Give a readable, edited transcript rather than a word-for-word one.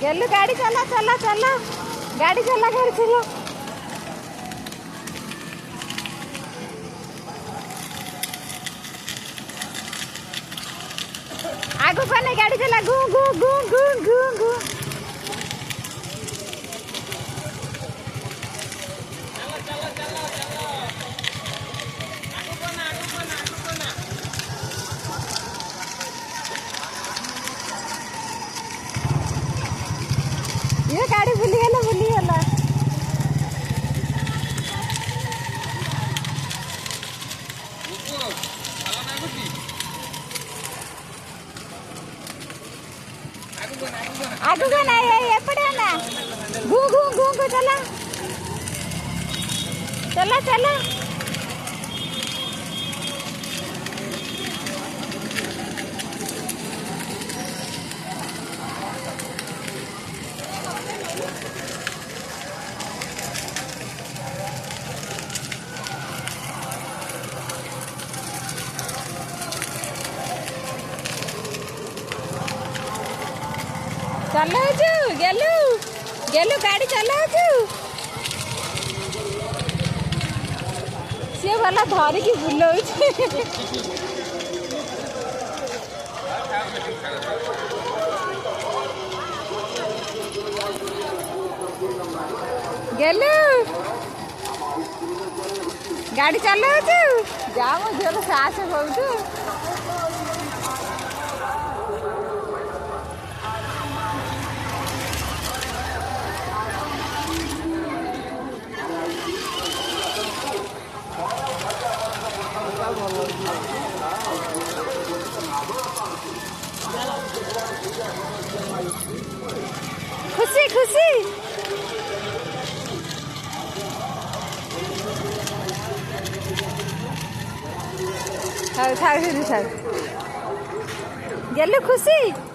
गेलू गाड़ी चला चला चला गाड़ी चला घर चलो आगो पाने गाड़ी चला गु गु गु गु गु गु ये गाड़ी भूलिगला आगू का ना एपड़े ना घू घू घू घू चला चला चला चलाउछु गेलु गेलु गाड़ी चलाउछु से वाला धरिकी बुलाउछु गेलु गाड़ी चलाउछु जा मो झियो साहस होउछु खुशी खुशी गेलु खुशी